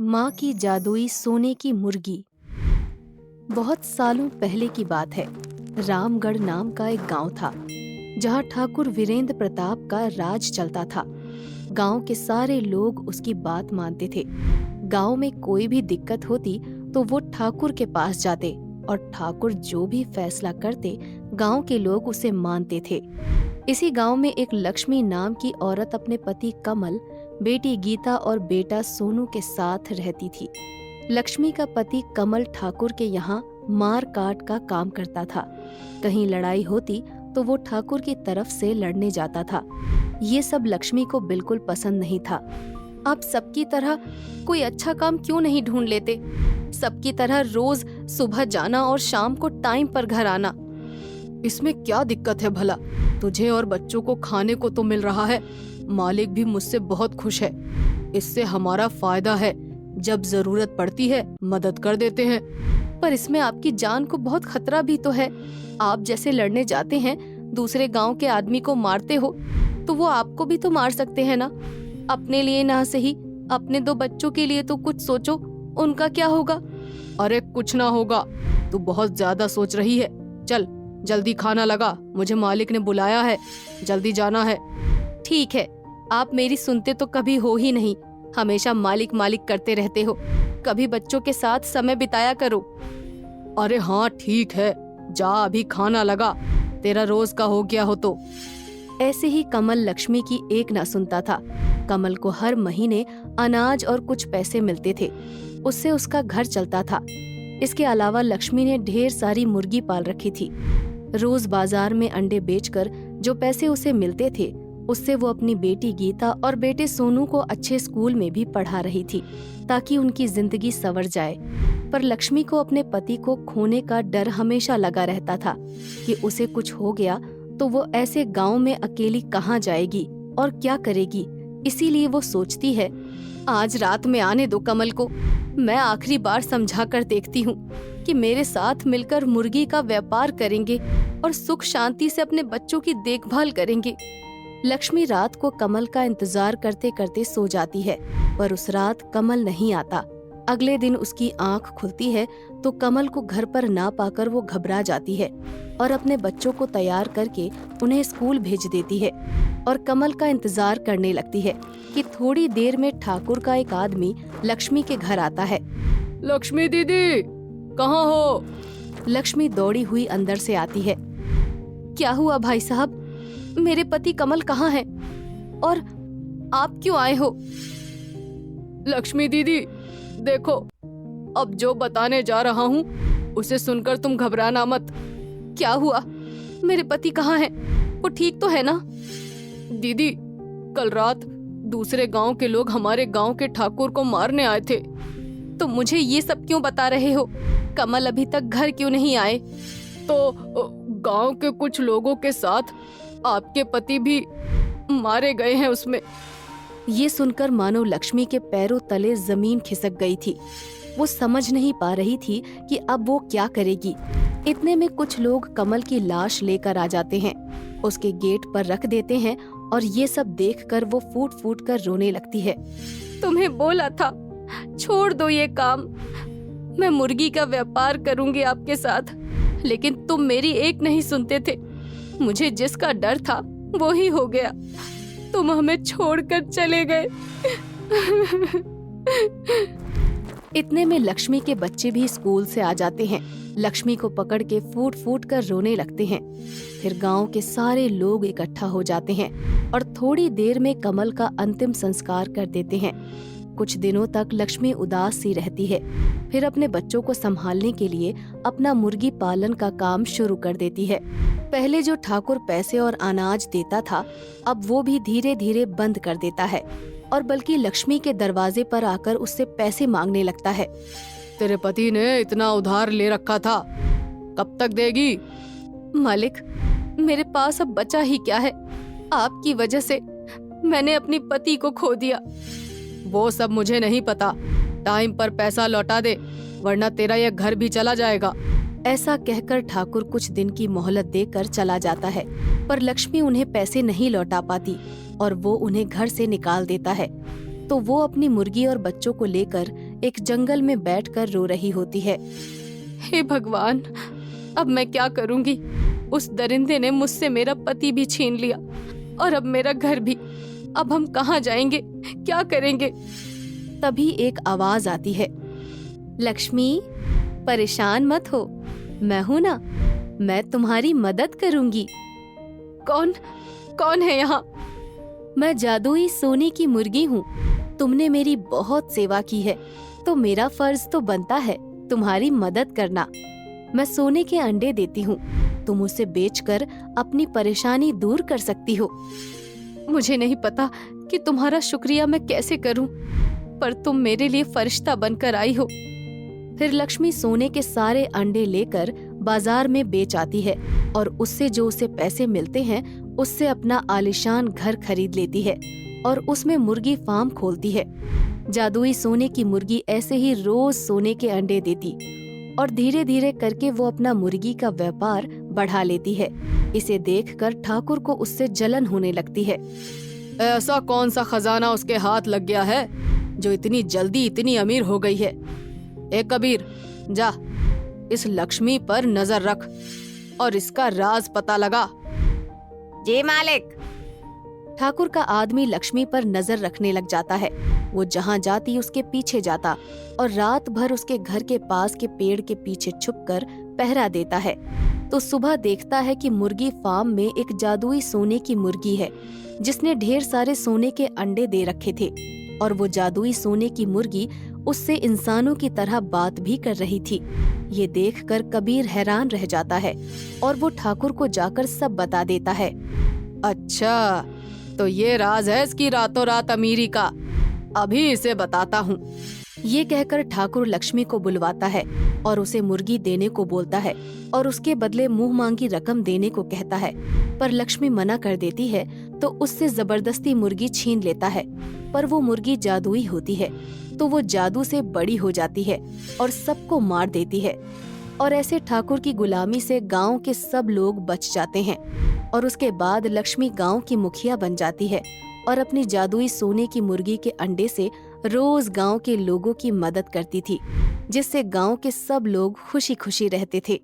माँ की जादुई सोने की मुर्गी। बहुत सालों पहले की बात है। रामगढ़ नाम का एक गांव था जहां ठाकुर वीरेंद्र प्रताप का राज चलता था। गांव के सारे लोग उसकी बात मानते थे। गांव में कोई भी दिक्कत होती तो वो ठाकुर के पास जाते और ठाकुर जो भी फैसला करते गांव के लोग उसे मानते थे। इसी गांव में एक लक्ष्मी नाम की औरत अपने पति कमल, बेटी गीता और बेटा सोनू के साथ रहती थी। लक्ष्मी का पति कमल ठाकुर के यहाँ मार काट का काम करता था। कहीं लड़ाई होती तो वो ठाकुर की तरफ से लड़ने जाता था। ये सब लक्ष्मी को बिल्कुल पसंद नहीं था। आप सबकी तरह कोई अच्छा काम क्यों नहीं ढूंढ लेते? सबकी तरह रोज सुबह जाना और शाम को टाइम पर घर आना, इसमें क्या दिक्कत है भला? तुझे और बच्चों को खाने को तो मिल रहा है। मालिक भी मुझसे बहुत खुश है। इससे हमारा फायदा है। जब जरूरत पड़ती है मदद कर देते हैं। पर इसमें आपकी जान को बहुत खतरा भी तो है। आप जैसे लड़ने जाते हैं, दूसरे गांव के आदमी को मारते हो तो वो आपको भी तो मार सकते हैं ना। अपने लिए ना सही, अपने 2 बच्चों के लिए तो कुछ सोचो। उनका क्या होगा? अरे कुछ ना होगा, तू बहुत ज्यादा सोच रही है। चल जल्दी खाना लगा, मुझे मालिक ने बुलाया है, जल्दी जाना है। ठीक है, आप मेरी सुनते तो कभी हो ही नहीं। हमेशा मालिक मालिक करते रहते हो। कभी बच्चों के साथ समय बिताया करो। अरे हाँ ठीक है, जा अभी खाना लगा, तेरा रोज का हो गया हो तो। ऐसे ही कमल लक्ष्मी की एक ना सुनता था। कमल को हर महीने अनाज और कुछ पैसे मिलते थे। उससे उसका घर चलता था। इसके अलावा लक्ष्मी ने ढेर सारी मुर्गी पाल रखी थी। रोज बाजार में अंडे बेचकर जो पैसे उसे मिलते थे, उससे वो अपनी बेटी गीता और बेटे सोनू को अच्छे स्कूल में भी पढ़ा रही थी ताकि उनकी जिंदगी संवर जाए। पर लक्ष्मी को अपने पति को खोने का डर हमेशा लगा रहता था कि उसे कुछ हो गया तो वो ऐसे गांव में अकेली कहाँ जाएगी और क्या करेगी। इसीलिए वो सोचती है, आज रात में आने दो कमल को। मैं आखिरी बार समझा कर देखती हूँ कि मेरे साथ मिलकर मुर्गी का व्यापार करेंगे और सुख शांति से अपने बच्चों की देखभाल करेंगे। लक्ष्मी रात को कमल का इंतजार करते करते सो जाती है, पर उस रात कमल नहीं आता। अगले दिन उसकी आंख खुलती है तो कमल को घर पर ना पाकर वो घबरा जाती है और अपने बच्चों को तैयार करके उन्हें स्कूल भेज देती है और कमल का इंतजार करने लगती है कि थोड़ी देर में ठाकुर का एक आदमी लक्ष्मी के घर आता है। लक्ष्मी दीदी, कहाँ हो? लक्ष्मी दौड़ी हुई अंदर से आती है। क्या हुआ भाई साहब? मेरे पति कमल कहाँ हैं? और आप क्यों आए हो? लक्ष्मी दीदी देखो, अब जो बताने जा रहा हूँ उसे सुनकर तुम घबराना मत। क्या हुआ? मेरे पति कहाँ हैं? वो ठीक तो है ना? दीदी, कल रात दूसरे गांव के लोग हमारे गांव के ठाकुर को मारने आए थे। तो मुझे ये सब क्यों बता रहे हो? कमल अभी तक घर क्यों नहीं आए? तो गांव के कुछ लोगों के साथ आपके पति भी मारे गए हैं उसमें। ये सुनकर मानो लक्ष्मी के पैरों तले जमीन खिसक गई थी। वो समझ नहीं पा रही थी कि अब वो क्या करेगी। इतने में कुछ लोग कमल की लाश लेकर आ जाते हैं, उसके गेट पर रख देते हैं और ये सब देखकर वो फूट फूट कर रोने लगती है। तुम्हें बोला था, छोड़ दो ये काम। मैं मुर्गी का व्यापार करूंगी आपके साथ, लेकिन तुम मेरी एक नहीं सुनते थे। मुझे जिसका डर था वो ही हो गया। तुम हमें छोड़कर चले गए। इतने में लक्ष्मी के बच्चे भी स्कूल से आ जाते हैं। लक्ष्मी को पकड़ के फूट फूट कर रोने लगते हैं। फिर गांव के सारे लोग इकट्ठा हो जाते हैं और थोड़ी देर में कमल का अंतिम संस्कार कर देते हैं। कुछ दिनों तक लक्ष्मी उदास सी रहती है। फिर अपने बच्चों को संभालने के लिए अपना मुर्गी पालन का काम शुरू कर देती है। पहले जो ठाकुर पैसे और अनाज देता था, अब वो भी धीरे धीरे बंद कर देता है और बल्कि लक्ष्मी के दरवाजे पर आकर उससे पैसे मांगने लगता है। तेरे पति ने इतना उधार ले रखा था, कब तक देगी? मालिक, मेरे पास अब बचा ही क्या है। आपकी वजह से मैंने अपनी पति को खो दिया। वो सब मुझे नहीं पता। टाइम पर पैसा लौटा दे, वरना तेरा यह घर भी चला जाएगा। ऐसा कहकर ठाकुर कुछ दिन की मोहलत देकर चला जाता है, पर लक्ष्मी उन्हें पैसे नहीं लौटा पाती और वो उन्हें घर से निकाल देता है। तो वो अपनी मुर्गी और बच्चों को लेकर एक जंगल में बैठकर रो रही होती है। हे भगवान, अब मैं क्या करूंगी? उस दरिंदे ने मुझसे मेरा पति भी छीन लिया और अब मेरा घर भी। अब हम कहाँ जाएंगे, क्या करेंगे? तभी एक आवाज आती है, लक्ष्मी, परेशान मत हो, मैं हूं ना, मैं तुम्हारी मदद करूंगी। कौन है यहाँ? मैं जादुई सोने की मुर्गी हूँ। तुमने मेरी बहुत सेवा की है, तो मेरा फर्ज तो बनता है तुम्हारी मदद करना। मैं सोने के अंडे देती हूँ, तुम उसे बेचकर अपनी परेशानी दूर कर सकती हो। मुझे नहीं पता कि तुम्हारा शुक्रिया मैं कैसे करूं, पर तुम मेरे लिए फरिश्ता बनकर आई हो। फिर लक्ष्मी सोने के सारे अंडे लेकर बाजार में बेच आती है और उससे जो उसे पैसे मिलते हैं उससे अपना आलीशान घर खरीद लेती है और उसमें मुर्गी फार्म खोलती है। जादुई सोने की मुर्गी ऐसे ही रोज सोने के अंडे देती और धीरे धीरे करके वो अपना मुर्गी का व्यापार बढ़ा लेती है। इसे देखकर ठाकुर को उससे जलन होने लगती है। ऐसा कौन सा खजाना उसके हाथ लग गया है जो इतनी जल्दी इतनी अमीर हो गई है? ए कबीर, जा इस लक्ष्मी पर नजर रख और इसका राज पता लगा। जी मालिक। ठाकुर का आदमी लक्ष्मी पर नजर रखने लग जाता है। वो जहाँ जाती उसके पीछे जाता और रात भर उसके घर के पास के पेड़ के पीछे छुपकर पहरा देता है। तो सुबह देखता है कि मुर्गी फार्म में एक जादुई सोने की मुर्गी है जिसने ढेर सारे सोने के अंडे दे रखे थे और वो जादुई सोने की मुर्गी उससे इंसानों की तरह बात भी कर रही थी। ये देखकर कबीर हैरान रह जाता है और वो ठाकुर को जाकर सब बता देता है। अच्छा, तो ये राज है इसकी रातों रात अमीरी का, अभी इसे बताता हूँ। ये कहकर ठाकुर लक्ष्मी को बुलवाता है और उसे मुर्गी देने को बोलता है और उसके बदले मुंह मांगी रकम देने को कहता है। पर लक्ष्मी मना कर देती है तो उससे जबरदस्ती मुर्गी छीन लेता है। पर वो मुर्गी जादुई होती है तो वो जादू से बड़ी हो जाती है और सबको मार देती है। और ऐसे ठाकुर की गुलामी से गांव के सब लोग बच जाते हैं। और उसके बाद लक्ष्मी गांव की मुखिया बन जाती है और अपनी जादुई सोने की मुर्गी के अंडे से रोज गांव के लोगों की मदद करती थी, जिससे गांव के सब लोग खुशी खुशी रहते थे।